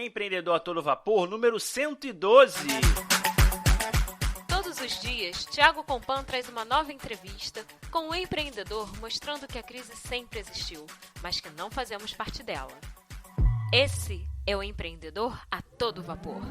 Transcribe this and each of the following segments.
Empreendedor a todo vapor, número 112. Todos os dias, Thiago Compan traz uma nova entrevista com um empreendedor mostrando que a crise sempre existiu, mas que não fazemos parte dela. Esse é o Empreendedor a todo vapor.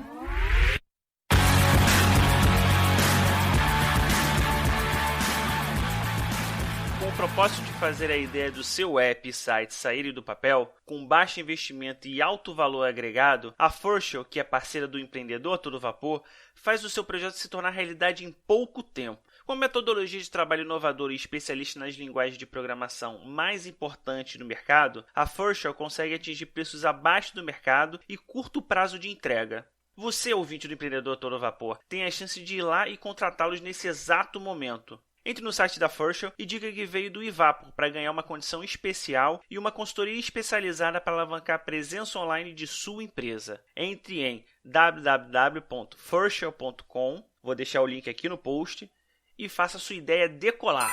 Com o propósito de fazer a ideia do seu app e site saírem do papel, com baixo investimento e alto valor agregado, a Forshell, que é parceira do Empreendedor a todo vapor, faz o seu projeto se tornar realidade em pouco tempo. Com metodologia de trabalho inovadora e especialista nas linguagens de programação mais importantes no mercado, a Forshell consegue atingir preços abaixo do mercado e curto prazo de entrega. Você, ouvinte do Empreendedor a todo vapor, tem a chance de ir lá e contratá-los nesse exato momento. Entre no site da Forshell e diga que veio do Ivapor para ganhar uma condição especial e uma consultoria especializada para alavancar a presença online de sua empresa. Entre em www.forshell.com, vou deixar o link aqui no post, e faça sua ideia decolar.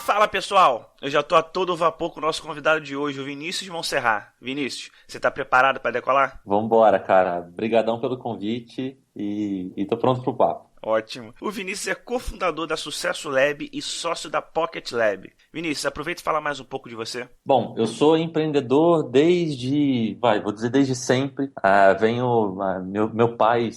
Fala pessoal, eu já estou a todo vapor com o nosso convidado de hoje, o Vinícius Monserrat. Vinícius, você está preparado para decolar? Vambora, cara. Obrigadão pelo convite e tô pronto pro papo. Ótimo. O Vinícius é cofundador da Sucesso Lab e sócio da Pocket Lab. Vinícius, aproveita e fala mais um pouco de você. Bom, eu sou empreendedor vou dizer desde sempre. Meu pai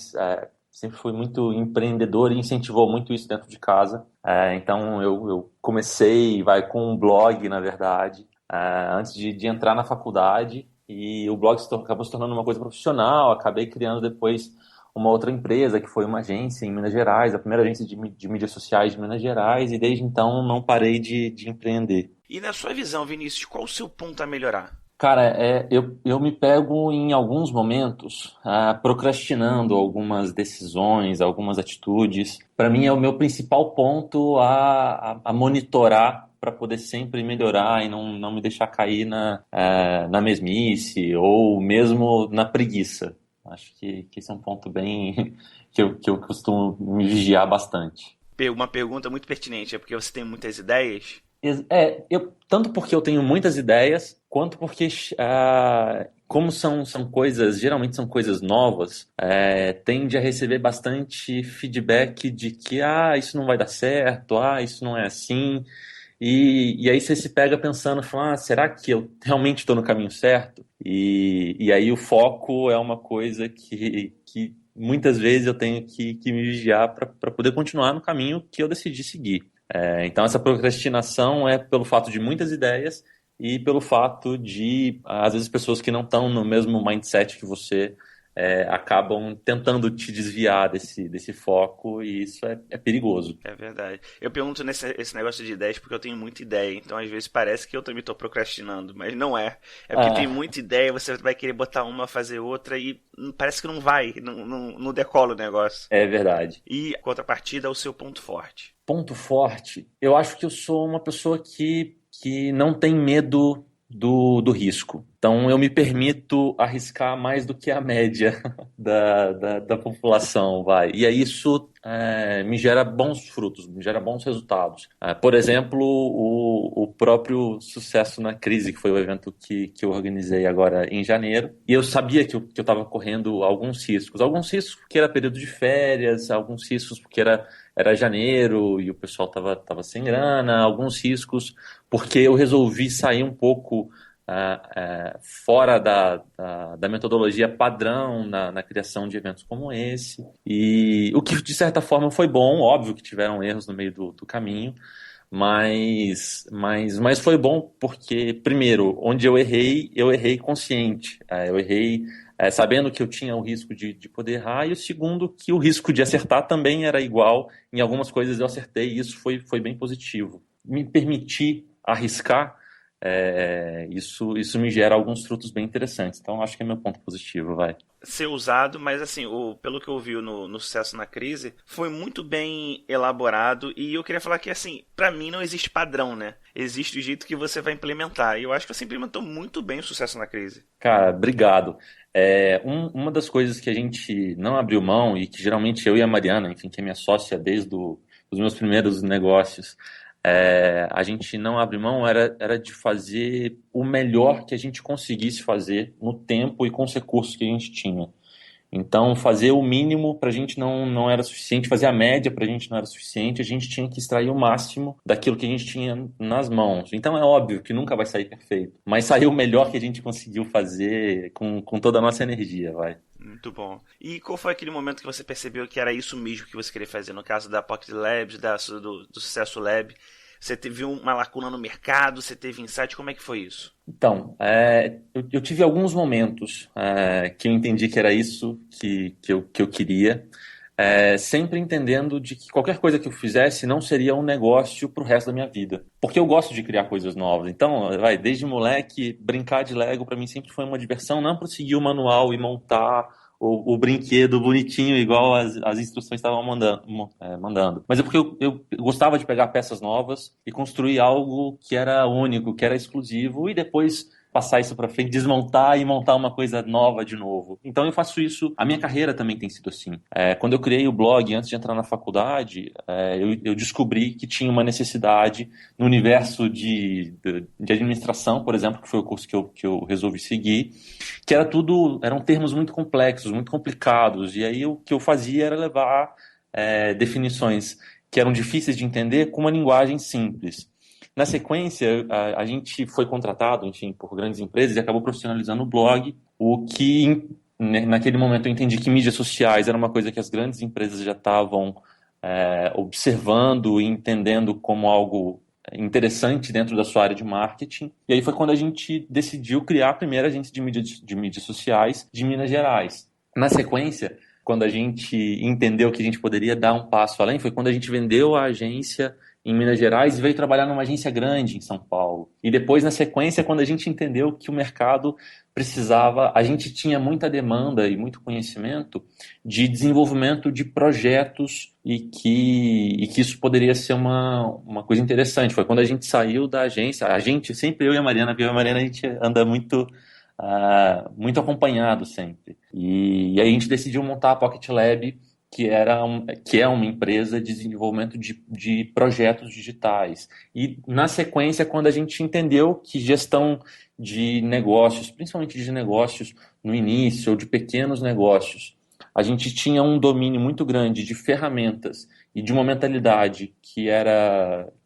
sempre foi muito empreendedor e incentivou muito isso dentro de casa. Então eu comecei com um blog, na verdade, antes de entrar na faculdade. E o blog acabou se tornando uma coisa profissional. Acabei criando depois uma outra empresa, que foi uma agência em Minas Gerais, a primeira agência de mídias sociais de Minas Gerais, e desde então não parei de empreender. E na sua visão, Vinícius, qual o seu ponto a melhorar? Cara, eu me pego em alguns momentos procrastinando algumas decisões, algumas atitudes. Para mim é o meu principal ponto a monitorar para poder sempre melhorar e não me deixar cair na mesmice ou mesmo na preguiça. Acho que esse é um ponto bem que eu costumo me vigiar bastante. Uma pergunta muito pertinente, é porque você tem muitas ideias? Tanto porque eu tenho muitas ideias, quanto porque, como são coisas, geralmente são coisas novas, tende a receber bastante feedback de que isso não vai dar certo, isso não é assim. E aí você se pega pensando, será que eu realmente estou no caminho certo? E aí o foco é uma coisa que muitas vezes eu tenho que me vigiar para poder continuar no caminho que eu decidi seguir. Então essa procrastinação é pelo fato de muitas ideias e pelo fato de, às vezes, pessoas que não estão no mesmo mindset que você acabam tentando te desviar desse foco, e isso é perigoso. É verdade. Eu pergunto esse negócio de ideias porque eu tenho muita ideia, então às vezes parece que eu também estou procrastinando, mas não é. É porque tem muita ideia, você vai querer botar uma, fazer outra e parece que não vai, não decola o negócio. É verdade. E a contrapartida é o seu ponto forte. Ponto forte? Eu acho que eu sou uma pessoa que não tem medo do risco. Então eu me permito arriscar mais do que a média da população, E aí isso me gera bons frutos, me gera bons resultados. Por exemplo, o próprio Sucesso na Crise, que foi o evento que eu organizei agora em janeiro. E eu sabia que eu estava correndo alguns riscos. Alguns riscos porque era período de férias, alguns riscos porque era janeiro e o pessoal estava sem grana, alguns riscos porque eu resolvi sair um pouco fora da metodologia padrão na criação de eventos como esse. E o que, de certa forma, foi bom. Óbvio que tiveram erros no meio do caminho, mas foi bom porque, primeiro, onde eu errei consciente. Eu errei sabendo que eu tinha o risco de poder errar, e o segundo, que o risco de acertar também era igual. Em algumas coisas eu acertei e isso foi bem positivo. Me permitir arriscar, isso me gera alguns frutos bem interessantes. Então acho que é meu ponto positivo, Ser usado, mas assim, pelo que eu vi no Sucesso na Crise, foi muito bem elaborado, e eu queria falar que, assim, pra mim não existe padrão, né? Existe o jeito que você vai implementar, e eu acho que você implementou muito bem o Sucesso na Crise. Cara, obrigado. Uma das coisas que a gente não abriu mão, e que geralmente eu e a Mariana, enfim, que é minha sócia desde os meus primeiros negócios, A gente não abre mão era de fazer o melhor que a gente conseguisse fazer no tempo e com os recursos que a gente tinha. Então, fazer o mínimo para a gente não era suficiente, fazer a média para a gente não era suficiente, a gente tinha que extrair o máximo daquilo que a gente tinha nas mãos. Então, é óbvio que nunca vai sair perfeito, mas saiu o melhor que a gente conseguiu fazer com toda a nossa energia, vai. Muito bom. E qual foi aquele momento que você percebeu que era isso mesmo que você queria fazer? No caso da Pocket Labs, do Sucesso Lab, você viu uma lacuna no mercado, você teve insight, como é que foi isso? Então, eu tive alguns momentos que eu entendi que era isso que eu queria, sempre entendendo de que qualquer coisa que eu fizesse não seria um negócio para o resto da minha vida. Porque eu gosto de criar coisas novas. Então, desde moleque, brincar de Lego para mim sempre foi uma diversão, não para seguir o manual e montar o brinquedo bonitinho, igual as instruções estavam mandando. Mas é porque eu gostava de pegar peças novas e construir algo que era único, que era exclusivo, e depois passar isso para frente, desmontar e montar uma coisa nova de novo. Então eu faço isso. A minha carreira também tem sido assim. Quando eu criei o blog, antes de entrar na faculdade, eu descobri que tinha uma necessidade no universo de administração, por exemplo, que foi o curso que eu resolvi seguir, que eram termos muito complexos, muito complicados. E aí o que eu fazia era levar definições que eram difíceis de entender com uma linguagem simples. Na sequência, a gente foi contratado, enfim, por grandes empresas e acabou profissionalizando o blog, o que, naquele momento, eu entendi que mídias sociais era uma coisa que as grandes empresas já estavam observando e entendendo como algo interessante dentro da sua área de marketing. E aí foi quando a gente decidiu criar a primeira agência de mídias sociais de Minas Gerais. Na sequência, quando a gente entendeu que a gente poderia dar um passo além, foi quando a gente vendeu a agência em Minas Gerais e veio trabalhar numa agência grande em São Paulo. E depois, na sequência, quando a gente entendeu que o mercado precisava, a gente tinha muita demanda e muito conhecimento de desenvolvimento de projetos e que isso poderia ser uma coisa interessante. Foi quando a gente saiu da agência, sempre eu e a Mariana, porque eu e a Mariana a gente anda muito acompanhado sempre. E aí a gente decidiu montar a Pocket Lab, que é uma empresa de desenvolvimento de projetos digitais. E, na sequência, quando a gente entendeu que gestão de negócios, principalmente de negócios no início, ou de pequenos negócios, a gente tinha um domínio muito grande de ferramentas e de uma mentalidade que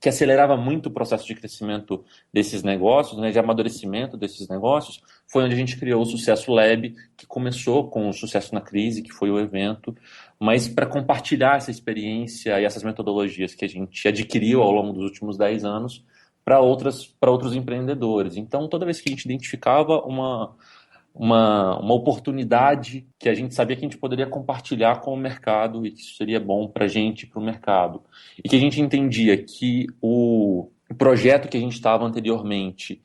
acelerava muito o processo de crescimento desses negócios, né, de amadurecimento desses negócios, foi onde a gente criou o Sucesso Lab, que começou com o Sucesso na Crise, que foi o evento, mas para compartilhar essa experiência e essas metodologias que a gente adquiriu ao longo dos últimos 10 anos para outros empreendedores. Então, toda vez que a gente identificava uma oportunidade que a gente sabia que a gente poderia compartilhar com o mercado e que isso seria bom para a gente e para o mercado. E que a gente entendia que o projeto que a gente estava anteriormente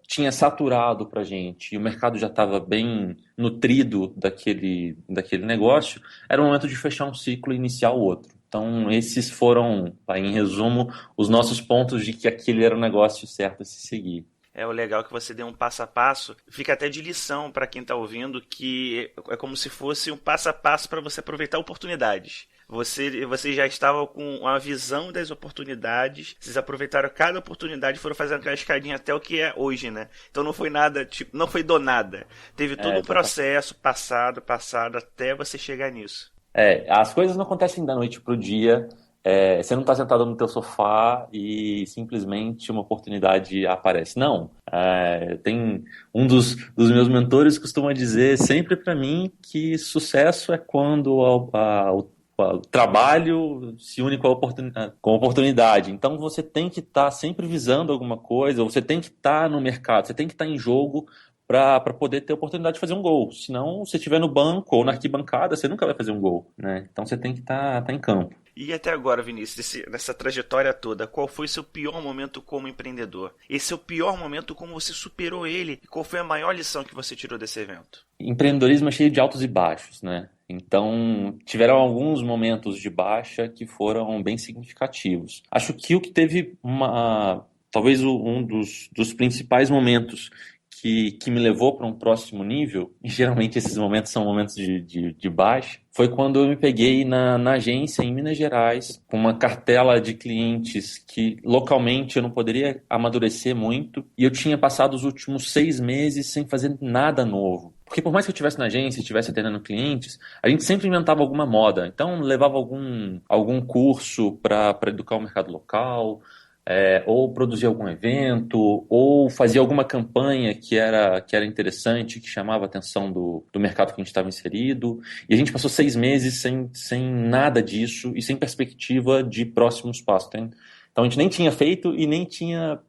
tinha saturado para a gente e o mercado já estava bem nutrido daquele negócio, era o momento de fechar um ciclo e iniciar o outro. Então, esses foram, em resumo, os nossos pontos de que aquele era o negócio certo a se seguir. O legal que você deu um passo a passo, fica até de lição para quem está ouvindo, que é como se fosse um passo a passo para você aproveitar oportunidades. Você já estava com a visão das oportunidades, vocês aproveitaram cada oportunidade e foram fazendo aquela escadinha até o que é hoje, né? Então não foi nada, não foi do nada. Teve todo um processo passado, até você chegar nisso. As coisas não acontecem da noite pro dia. Você não está sentado no teu sofá e simplesmente uma oportunidade aparece. Não. Tem um dos meus mentores costuma dizer sempre para mim que sucesso é quando o trabalho se une com a oportunidade. Então você tem que estar sempre visando alguma coisa, você tem que estar no mercado, você tem que estar em jogo para poder ter a oportunidade de fazer um gol. Senão, se você estiver no banco ou na arquibancada, você nunca vai fazer um gol, né? Então você tem que estar em campo. E até agora, Vinícius, nessa trajetória toda, qual foi seu pior momento como empreendedor? Esse é o pior momento, como você superou ele? E qual foi a maior lição que você tirou desse evento? Empreendedorismo é cheio de altos e baixos, né? Então, tiveram alguns momentos de baixa que foram bem significativos. Acho que o que teve talvez um dos principais momentos que me levou para um próximo nível, e geralmente esses momentos são momentos de baixa, foi quando eu me peguei na agência em Minas Gerais, com uma cartela de clientes que localmente eu não poderia amadurecer muito, e eu tinha passado os últimos 6 meses sem fazer nada novo. Porque por mais que eu estivesse na agência, estivesse atendendo clientes, a gente sempre inventava alguma moda. Então, levava algum curso para educar o mercado local, ou produzir algum evento, ou fazia alguma campanha que era interessante, que chamava a atenção do mercado que a gente estava inserido. E a gente passou 6 meses sem nada disso e sem perspectiva de próximos passos. Então a gente nem tinha feito e nem tinha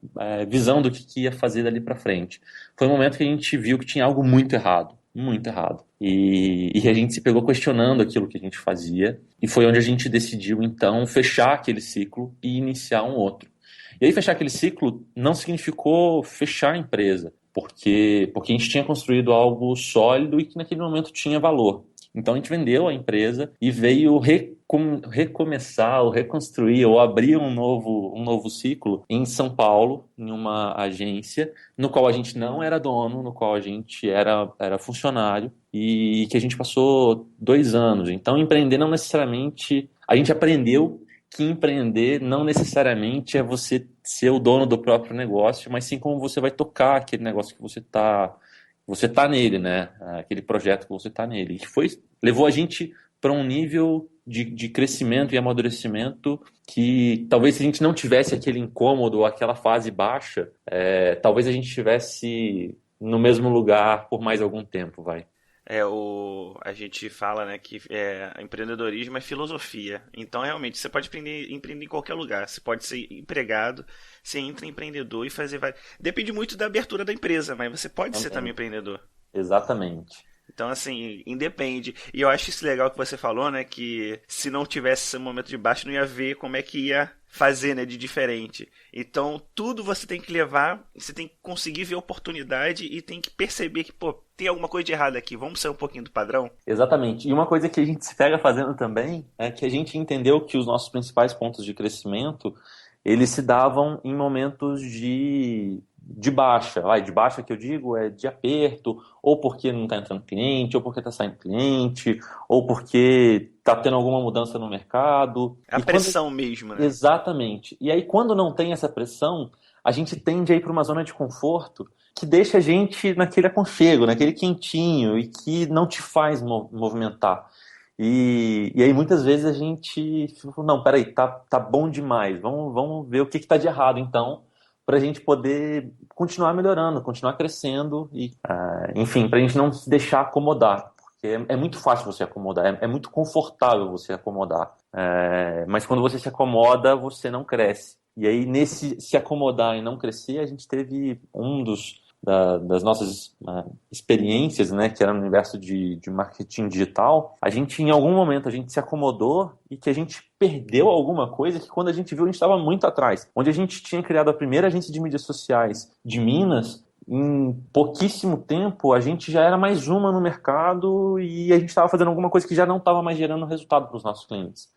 visão do que ia fazer dali para frente. Foi um momento que a gente viu que tinha algo muito errado. Muito errado. E a gente se pegou questionando aquilo que a gente fazia. E foi onde a gente decidiu, então, fechar aquele ciclo e iniciar um outro. E aí fechar aquele ciclo não significou fechar a empresa, porque a gente tinha construído algo sólido e que naquele momento tinha valor. Então a gente vendeu a empresa e veio recomeçar, ou reconstruir, ou abrir um novo ciclo em São Paulo, em uma agência, no qual a gente não era dono, no qual a gente era funcionário, e que a gente passou 2 anos. Então empreender não necessariamente... A gente aprendeu que empreender não necessariamente é você ser o dono do próprio negócio, mas sim como você vai tocar aquele negócio que você tá nele, né? Aquele projeto que você tá nele. E levou a gente para um nível de crescimento e amadurecimento que talvez se a gente não tivesse aquele incômodo ou aquela fase baixa, talvez a gente estivesse no mesmo lugar por mais algum tempo, vai. A gente fala, né, que empreendedorismo é filosofia. Então, realmente, você pode empreender em qualquer lugar. Você pode ser empregado, você entra empreendedor e fazer várias... Depende muito da abertura da empresa, mas você pode ser também empreendedor. Exatamente. Então, assim, independe. E eu acho isso legal que você falou, né, que se não tivesse esse momento de baixo, não ia ver como é que ia fazer, né, de diferente. Então, tudo você tem que levar, você tem que conseguir ver a oportunidade e tem que perceber que, pô, tem alguma coisa de errado aqui, vamos sair um pouquinho do padrão? Exatamente. E uma coisa que a gente se pega fazendo também é que a gente entendeu que os nossos principais pontos de crescimento, eles se davam em momentos de baixa. De baixa que eu digo é de aperto, ou porque não está entrando cliente, ou porque está saindo cliente, ou porque está tendo alguma mudança no mercado. A pressão mesmo, né? Exatamente. E aí, quando não tem essa pressão, a gente tende a ir para uma zona de conforto que deixa a gente naquele aconchego, naquele quentinho, e que não te faz movimentar. E aí muitas vezes a gente fala, não, peraí, tá bom demais, vamos ver o que está de errado então, para a gente poder continuar melhorando, continuar crescendo, e enfim, para a gente não se deixar acomodar, porque é muito fácil você acomodar, é muito confortável você acomodar, mas quando você se acomoda, você não cresce. E aí nesse se acomodar e não crescer, a gente teve das nossas experiências, né, que era no universo de marketing digital, a gente, em algum momento, a gente se acomodou e que a gente perdeu alguma coisa que quando a gente viu, a gente estava muito atrás. Onde a gente tinha criado a primeira agência de mídias sociais de Minas, em pouquíssimo tempo, a gente já era mais uma no mercado e a gente estava fazendo alguma coisa que já não estava mais gerando resultado para os nossos clientes.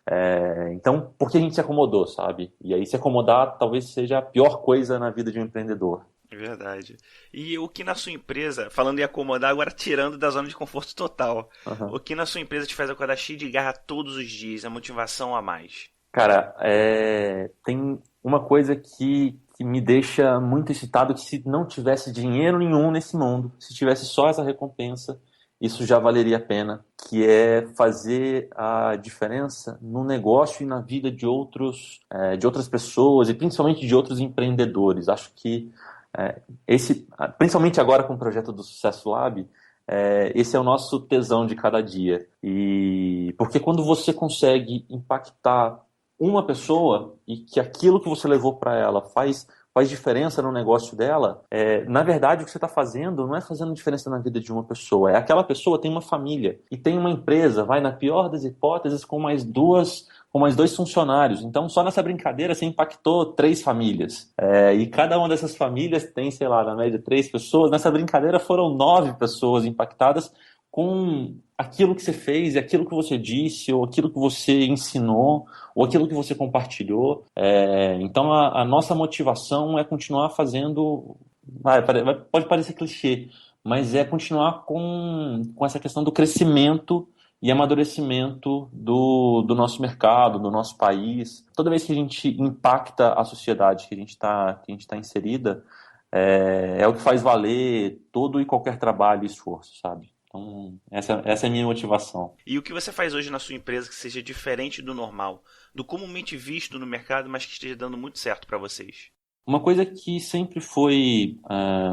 Então, por que a gente se acomodou, sabe? E aí se acomodar talvez seja a pior coisa na vida de um empreendedor. Verdade. E o que na sua empresa, falando em acomodar, agora tirando da zona de conforto total, o que na sua empresa te faz acordar cheio de garra todos os dias, a motivação a mais? Cara, tem uma coisa que me deixa muito excitado, que se não tivesse dinheiro nenhum nesse mundo, se tivesse só essa recompensa, isso já valeria a pena, que é fazer a diferença no negócio e na vida de outras pessoas, e principalmente de outros empreendedores. Acho que principalmente agora com o projeto do Sucesso Lab, esse é o nosso tesão de cada dia. E porque quando você consegue impactar uma pessoa e que aquilo que você levou para ela faz diferença no negócio dela, na verdade o que você está fazendo não é fazendo diferença na vida de uma pessoa, aquela pessoa tem uma família e tem uma empresa, vai na pior das hipóteses com mais 2 funcionários. Então, só nessa brincadeira você impactou 3 famílias. E cada uma dessas famílias tem, sei lá, na média 3 pessoas. Nessa brincadeira foram 9 pessoas impactadas com aquilo que você fez, e aquilo que você disse, ou aquilo que você ensinou, ou aquilo que você compartilhou. Então, a nossa motivação é continuar fazendo pode parecer clichê, mas é continuar com essa questão do crescimento e amadurecimento do nosso mercado, do nosso país. Toda vez que a gente impacta a sociedade que a gente tá inserida, é o que faz valer todo e qualquer trabalho e esforço, sabe? Então, essa é a minha motivação. E o que você faz hoje na sua empresa que seja diferente do normal, do comumente visto no mercado, mas que esteja dando muito certo para vocês? Uma coisa que sempre foi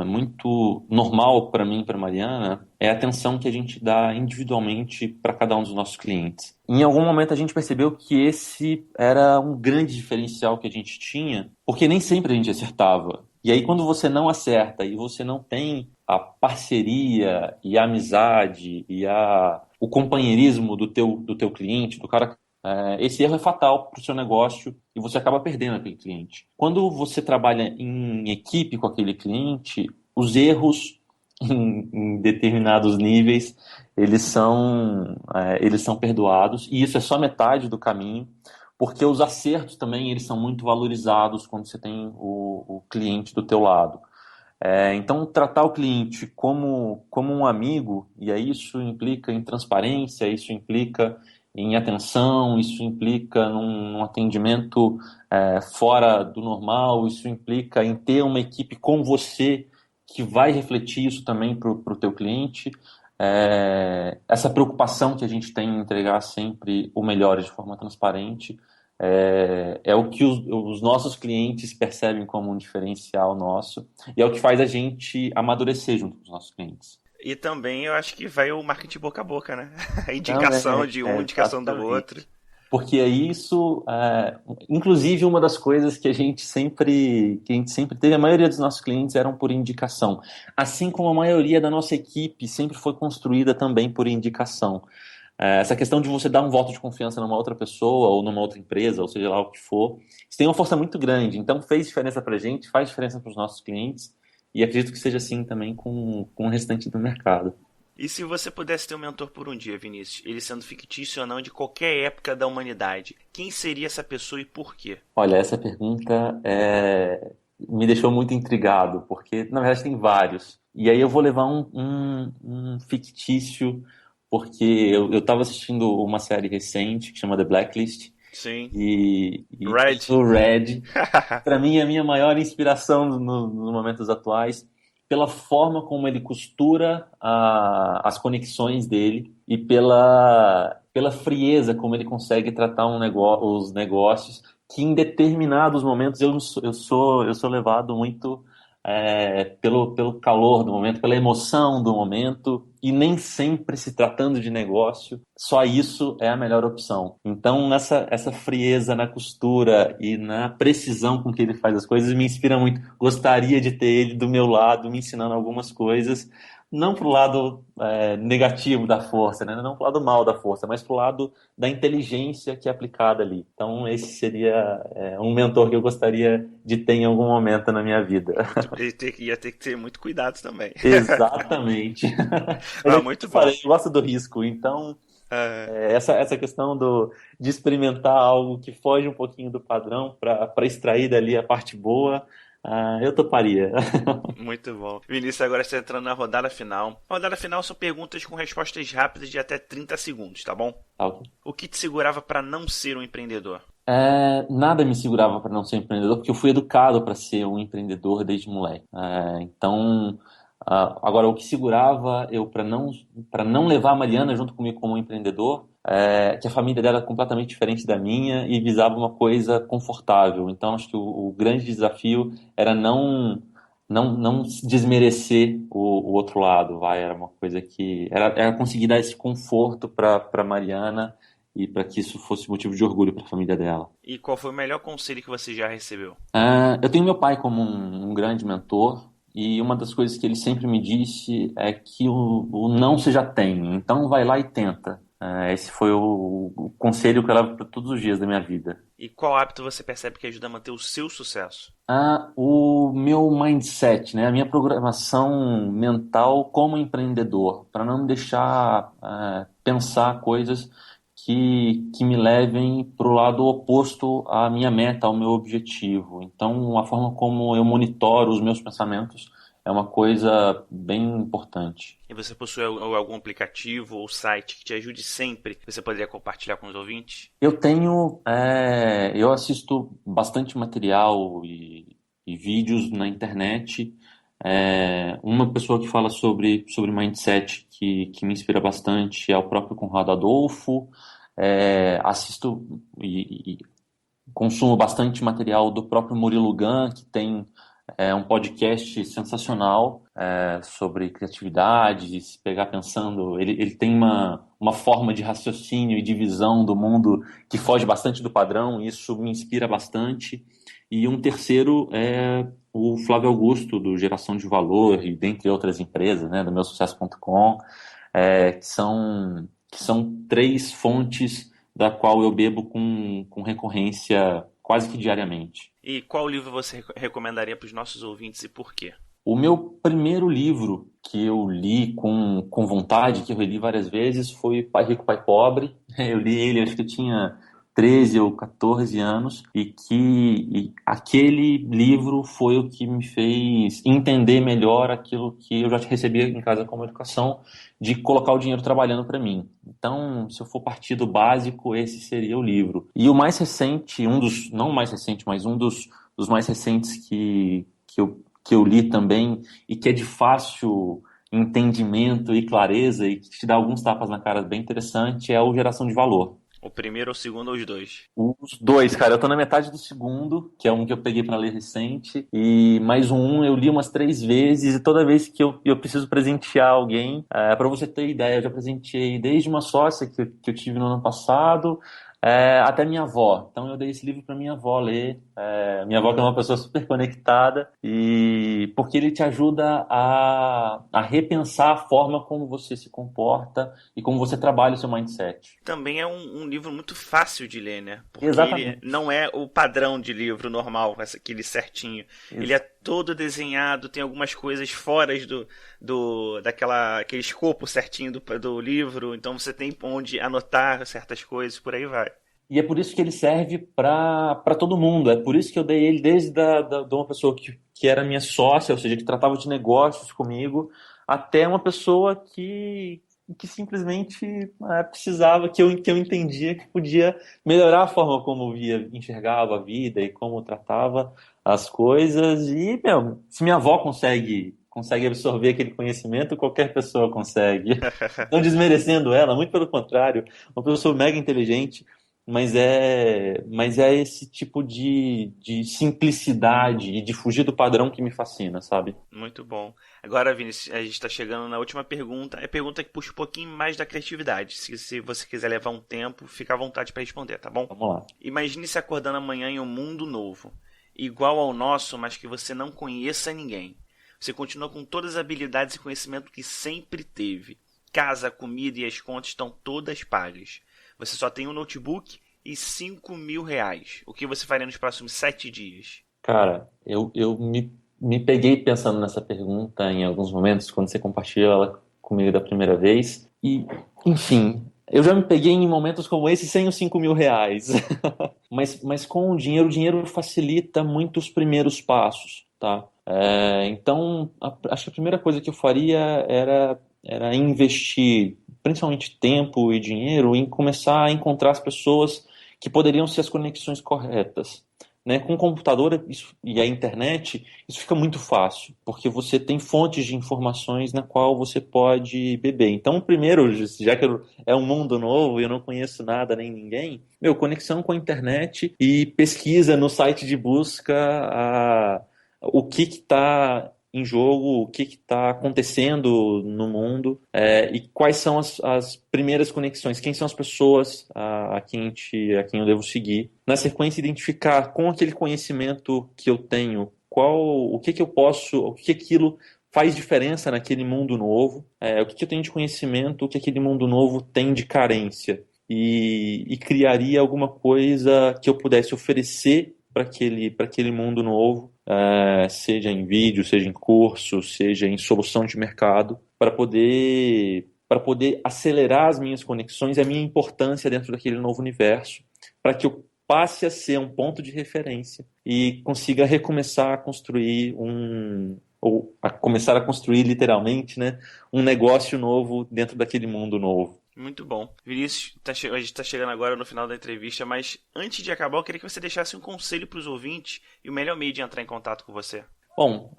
muito normal para mim e para Mariana é a atenção que a gente dá individualmente para cada um dos nossos clientes. Em algum momento a gente percebeu que esse era um grande diferencial que a gente tinha, porque nem sempre a gente acertava. E aí quando você não acerta e você não tem a parceria e a amizade e o companheirismo do teu cliente, do cara, esse erro é fatal para o seu negócio e você acaba perdendo aquele cliente. Quando você trabalha em equipe com aquele cliente, os erros em determinados níveis eles são perdoados, e isso é só metade do caminho, porque os acertos também eles são muito valorizados quando você tem o cliente do teu lado. Então, tratar o cliente como um amigo, e aí isso implica em transparência, isso implica em atenção, isso implica num atendimento fora do normal, isso implica em ter uma equipe com você que vai refletir isso também para o teu cliente. Essa preocupação que a gente tem em entregar sempre o melhor de forma transparente é o que os nossos clientes percebem como um diferencial nosso, e é o que faz a gente amadurecer junto com os nossos clientes. E também eu acho que vai o marketing boca a boca, né? A Não, indicação de um, indicação do exatamente. outro. Porque aí isso, inclusive uma das coisas que a gente sempre teve, a maioria dos nossos clientes eram por indicação, assim como a maioria da nossa equipe sempre foi construída também por indicação. Essa questão de você dar um voto de confiança numa outra pessoa ou numa outra empresa, ou seja lá o que for, isso tem uma força muito grande. Então fez diferença pra gente, faz diferença para os nossos clientes, e acredito que seja assim também com o restante do mercado. E se você pudesse ter um mentor por um dia, Vinícius, ele sendo fictício ou não, de qualquer época da humanidade, quem seria essa pessoa e por quê? Olha, essa pergunta me deixou muito intrigado, porque na verdade tem vários. E aí eu vou levar um fictício, porque eu estava assistindo uma série recente que chama The Blacklist, Sim. e Red. o Red, para mim, é a minha maior inspiração nos momentos atuais, pela forma como ele costura as conexões dele e pela frieza como ele consegue tratar os negócios, que em determinados momentos eu sou levado muito pelo calor do momento, pela emoção do momento, e nem sempre, se tratando de negócio, só isso é a melhor opção. Então, essa frieza na costura e na precisão com que ele faz as coisas me inspira muito. Gostaria de ter ele do meu lado, me ensinando algumas coisas, não pro lado negativo da força, né? Não pro lado mal da força, mas pro lado da inteligência que é aplicada ali. Então, esse seria um mentor que eu gostaria de ter em algum momento na minha vida. Ia ter que ter muito cuidado também. Exatamente. Mas é Não, o que muito eu falei, bom. eu gosto do risco, então essa questão de experimentar algo que foge um pouquinho do padrão para extrair dali a parte boa, eu toparia. Muito bom. Vinícius, agora está entrando na rodada final. A rodada final são perguntas com respostas rápidas de até 30 segundos, tá bom? Tá, ok. O que te segurava para não ser um empreendedor? Nada me segurava para não ser empreendedor, porque eu fui educado para ser um empreendedor desde moleque. Então, agora, o que segurava eu para não levar a Mariana junto comigo como empreendedor, que a família dela é completamente diferente da minha e visava uma coisa confortável. Então, acho que o grande desafio era não desmerecer o outro lado, era uma coisa que era conseguir dar esse conforto para Mariana e para que isso fosse motivo de orgulho para a família dela. E qual foi o melhor conselho que você já recebeu? Eu tenho meu pai como um grande mentor, e uma das coisas que ele sempre me disse é que o não você já tem, então vai lá e tenta. Esse foi o conselho que eu levo para todos os dias da minha vida. E qual hábito você percebe que ajuda a manter o seu sucesso? O meu mindset, né? A minha programação mental como empreendedor, para não me deixar pensar coisas que me levem para o lado oposto à minha meta, ao meu objetivo. Então, a forma como eu monitoro os meus pensamentos é uma coisa bem importante. E você possui algum aplicativo ou site que te ajude sempre, que você poderia compartilhar com os ouvintes? Eu assisto bastante material e vídeos na internet. Uma pessoa que fala sobre mindset que me inspira bastante é o próprio Conrado Adolfo. Assisto e consumo bastante material do próprio Murilo Gun, que tem um podcast sensacional sobre criatividade, se pegar pensando. Ele tem uma forma de raciocínio e de visão do mundo que foge bastante do padrão, e isso me inspira bastante. E um terceiro é o Flávio Augusto, do Geração de Valor, e dentre outras empresas, né, do meusucesso.com, que são três fontes da qual eu bebo com recorrência quase que diariamente. E qual livro você recomendaria para os nossos ouvintes e por quê? O meu primeiro livro que eu li com vontade, que eu reli várias vezes, foi Pai Rico, Pai Pobre. Eu li ele, acho que eu tinha 13 ou 14 anos, e aquele livro foi o que me fez entender melhor aquilo que eu já recebia em casa como educação, de colocar o dinheiro trabalhando para mim. Então, se eu for partir do básico, esse seria o livro. E o mais recente, não o mais recente, mas um dos mais recentes que eu li também, e que é de fácil entendimento e clareza, e que te dá alguns tapas na cara bem interessante, é o Geração de Valor. O primeiro, o segundo ou os dois? Os dois, cara. Eu tô na metade do segundo, que é um que eu peguei pra ler recente. E mais um eu li umas 3 vezes. E toda vez que eu preciso presentear alguém, pra você ter ideia, eu já presenteei desde uma sócia que eu tive no ano passado, até minha avó. Então eu dei esse livro pra minha avó ler. Minha avó, que é uma pessoa super conectada, e porque ele te ajuda a repensar a forma como você se comporta e como você trabalha o seu mindset. Também é um livro muito fácil de ler, né? Porque Exatamente. ele não é o padrão de livro normal, aquele certinho. Ele é todo desenhado, tem algumas coisas fora daquele escopo certinho do livro, então você tem onde anotar certas coisas, por aí vai. E é por isso que ele serve para todo mundo. É por isso que eu dei ele desde de uma pessoa que era minha sócia, ou seja, que tratava de negócios comigo, até uma pessoa que simplesmente precisava, que eu entendia que podia melhorar a forma como enxergava a vida e como tratava as coisas. E, se minha avó consegue absorver aquele conhecimento, qualquer pessoa consegue. Não desmerecendo ela, muito pelo contrário, uma pessoa mega inteligente. Mas é esse tipo de simplicidade e de fugir do padrão que me fascina, sabe? Muito bom. Agora, Vinícius, a gente está chegando na última pergunta. É a pergunta que puxa um pouquinho mais da criatividade. Se você quiser levar um tempo, fica à vontade para responder, tá bom? Vamos lá. Imagine se acordando amanhã em um mundo novo, igual ao nosso, mas que você não conheça ninguém. Você continua com todas as habilidades e conhecimento que sempre teve. Casa, comida e as contas estão todas pagas. Você só tem um notebook e R$ 5.000. O que você faria nos próximos 7 dias? Cara, eu me peguei pensando nessa pergunta em alguns momentos, quando você compartilhou ela comigo da primeira vez. E, enfim, eu já me peguei em momentos como esse sem os R$ 5.000. mas com o dinheiro facilita muito os primeiros passos, tá? Então, acho que a primeira coisa que eu faria era investir principalmente tempo e dinheiro em começar a encontrar as pessoas que poderiam ser as conexões corretas. Né? Com o computador e a internet, isso fica muito fácil, porque você tem fontes de informações na qual você pode beber. Então, primeiro, já que é um mundo novo e eu não conheço nada nem ninguém, conexão com a internet e pesquisa no site de busca o que está em jogo, o que está acontecendo no mundo, e quais são as primeiras conexões, quem são as pessoas a quem eu devo seguir. Na sequência, identificar com aquele conhecimento que eu tenho, o que aquilo faz diferença naquele mundo novo, o que eu tenho de conhecimento, o que aquele mundo novo tem de carência, e criaria alguma coisa que eu pudesse oferecer para aquele mundo novo, seja em vídeo, seja em curso, seja em solução de mercado, para poder acelerar as minhas conexões e a minha importância dentro daquele novo universo, para que eu passe a ser um ponto de referência e consiga recomeçar a construir ou a começar a construir literalmente, né, um negócio novo dentro daquele mundo novo. Muito bom. Vinícius, a gente está chegando agora no final da entrevista, mas antes de acabar, eu queria que você deixasse um conselho para os ouvintes e o melhor meio de entrar em contato com você. Bom,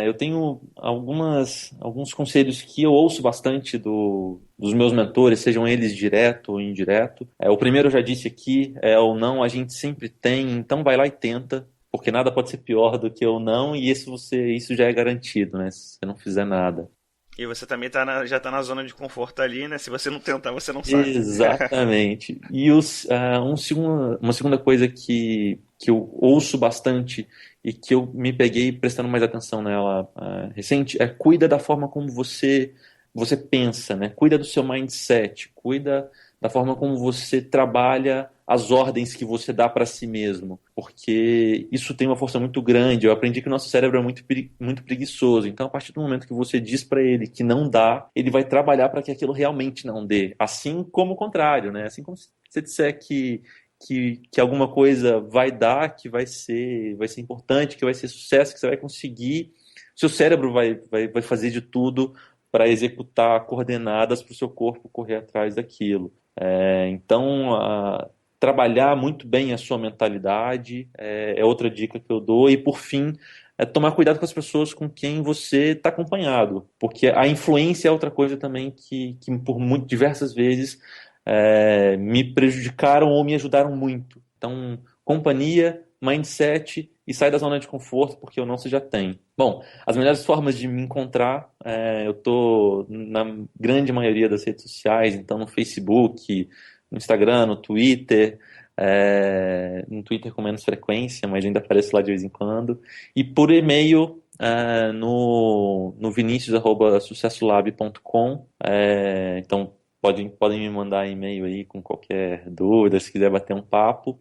eu tenho alguns conselhos que eu ouço bastante dos meus mentores, sejam eles direto ou indireto. O primeiro eu já disse aqui, o não a gente sempre tem, então vai lá e tenta, porque nada pode ser pior do que o não, e isso já é garantido, né, se você não fizer nada. E você também já está na zona de conforto ali, né? Se você não tentar, você não sabe. Exatamente. E uma segunda coisa que eu ouço bastante e que eu me peguei prestando mais atenção nela recente cuida da forma como você pensa, né? Cuida do seu mindset, cuida da forma como você trabalha as ordens que você dá para si mesmo, porque isso tem uma força muito grande. Eu aprendi que o nosso cérebro é muito preguiçoso, então a partir do momento que você diz para ele que não dá, ele vai trabalhar para que aquilo realmente não dê, assim como o contrário, né? Assim como se você disser que alguma coisa vai dar, que vai ser importante, que vai ser sucesso, que você vai conseguir, seu cérebro vai fazer de tudo para executar coordenadas para o seu corpo correr atrás daquilo. Então, trabalhar muito bem a sua mentalidade é outra dica que eu dou. E, por fim, tomar cuidado com as pessoas com quem você está acompanhado, porque a influência é outra coisa também que por diversas vezes me prejudicaram ou me ajudaram muito. Então, companhia, mindset e sai da zona de conforto, porque o não você já tem. Bom, as melhores formas de me encontrar, eu estou na grande maioria das redes sociais, então no Facebook, no Instagram, no Twitter com menos frequência, mas ainda apareço lá de vez em quando, e por e-mail no vinicius@sucessolab.com. Então podem me mandar e-mail aí com qualquer dúvida, se quiser bater um papo.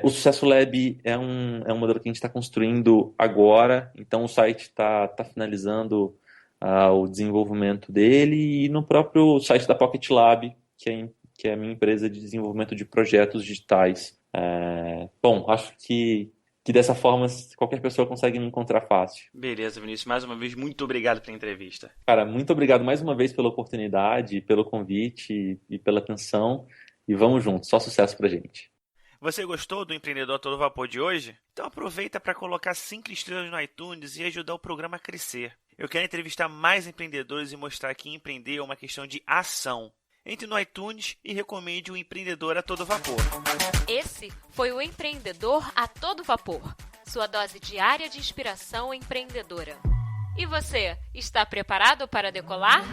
O Sucesso Lab é um modelo que a gente está construindo agora, então o site está finalizando o desenvolvimento dele, e no próprio site da Pocket Lab, que é a minha empresa de desenvolvimento de projetos digitais. Bom, acho que dessa forma qualquer pessoa consegue me encontrar fácil. Beleza, Vinícius. Mais uma vez, muito obrigado pela entrevista. Cara, muito obrigado mais uma vez pela oportunidade, pelo convite e pela atenção. E vamos juntos, só sucesso pra gente. Você gostou do Empreendedor a Todo Vapor de hoje? Então aproveita para colocar 5 estrelas no iTunes e ajudar o programa a crescer. Eu quero entrevistar mais empreendedores e mostrar que empreender é uma questão de ação. Entre no iTunes e recomende o Empreendedor a Todo Vapor. Esse foi o Empreendedor a Todo Vapor, sua dose diária de inspiração empreendedora. E você, está preparado para decolar?